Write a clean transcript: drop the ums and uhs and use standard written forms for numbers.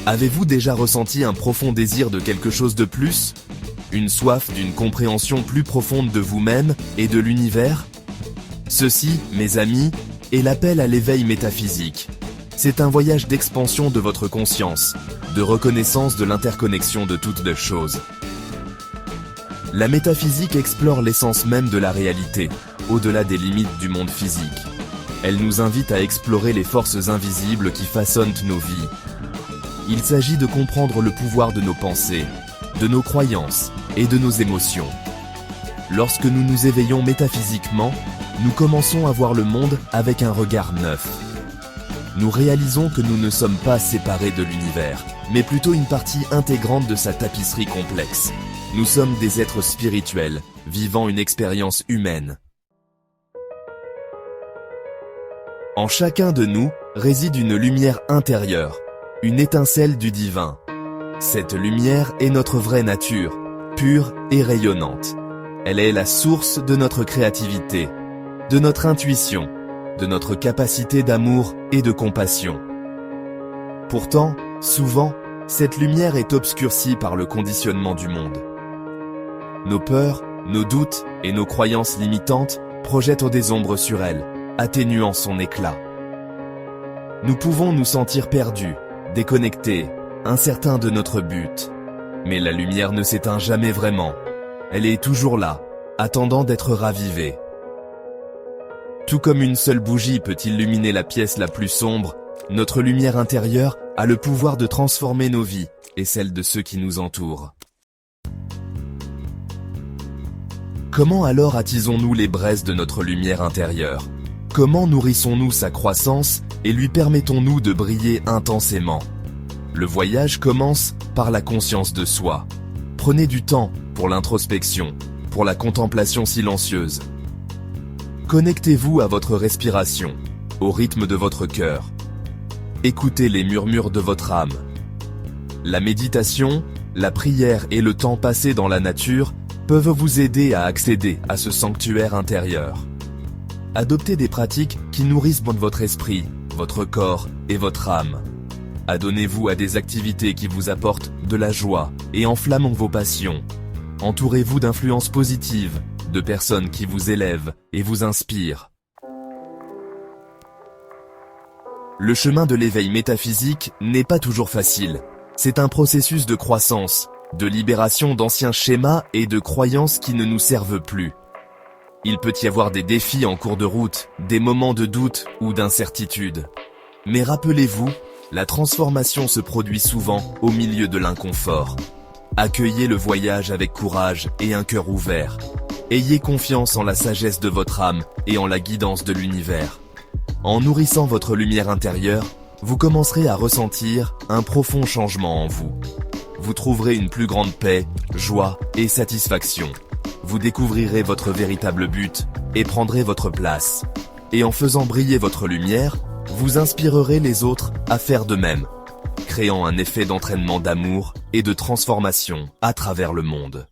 Avez-vous déjà ressenti un profond désir de quelque chose de plus? Une soif d'une compréhension plus profonde de vous-même et de l'univers? Ceci, mes amis, est l'appel à l'éveil métaphysique. C'est un voyage d'expansion de votre conscience, de reconnaissance de l'interconnexion de toutes les choses. La métaphysique explore l'essence même de la réalité, au-delà des limites du monde physique. Elle nous invite à explorer les forces invisibles qui façonnent nos vies. Il s'agit de comprendre le pouvoir de nos pensées, de nos croyances et de nos émotions. Lorsque nous nous éveillons métaphysiquement, nous commençons à voir le monde avec un regard neuf. Nous réalisons que nous ne sommes pas séparés de l'univers, mais plutôt une partie intégrante de sa tapisserie complexe. Nous sommes des êtres spirituels, vivant une expérience humaine. En chacun de nous réside une lumière intérieure, une étincelle du divin. Cette lumière est notre vraie nature, pure et rayonnante. Elle est la source de notre créativité, de notre intuition, de notre capacité d'amour et de compassion. Pourtant, souvent, cette lumière est obscurcie par le conditionnement du monde. Nos peurs, nos doutes et nos croyances limitantes projettent des ombres sur elle, atténuant son éclat. Nous pouvons nous sentir perdus, déconnectés, incertains de notre but. Mais la lumière ne s'éteint jamais vraiment. Elle est toujours là, attendant d'être ravivée. Tout comme une seule bougie peut illuminer la pièce la plus sombre, notre lumière intérieure a le pouvoir de transformer nos vies et celles de ceux qui nous entourent. Comment alors attisons-nous les braises de notre lumière intérieure? Comment nourrissons-nous sa croissance et lui permettons-nous de briller intensément? Le voyage commence par la conscience de soi. Prenez du temps pour l'introspection, pour la contemplation silencieuse. Connectez-vous à votre respiration, au rythme de votre cœur. Écoutez les murmures de votre âme. La méditation, la prière et le temps passé dans la nature peuvent vous aider à accéder à ce sanctuaire intérieur. Adoptez des pratiques qui nourrissent votre esprit, votre corps et votre âme. Adonnez-vous à des activités qui vous apportent de la joie et enflamment vos passions. Entourez-vous d'influences positives, de personnes qui vous élèvent et vous inspirent. Le chemin de l'éveil métaphysique n'est pas toujours facile. C'est un processus de croissance, de libération d'anciens schémas et de croyances qui ne nous servent plus. Il peut y avoir des défis en cours de route, des moments de doute ou d'incertitude. Mais rappelez-vous, la transformation se produit souvent au milieu de l'inconfort. Accueillez le voyage avec courage et un cœur ouvert. Ayez confiance en la sagesse de votre âme et en la guidance de l'univers. En nourrissant votre lumière intérieure, vous commencerez à ressentir un profond changement en vous. Vous trouverez une plus grande paix, joie et satisfaction. Vous découvrirez votre véritable but et prendrez votre place. Et en faisant briller votre lumière, vous inspirerez les autres à faire de même, créant un effet d'entraînement d'amour et de transformation à travers le monde.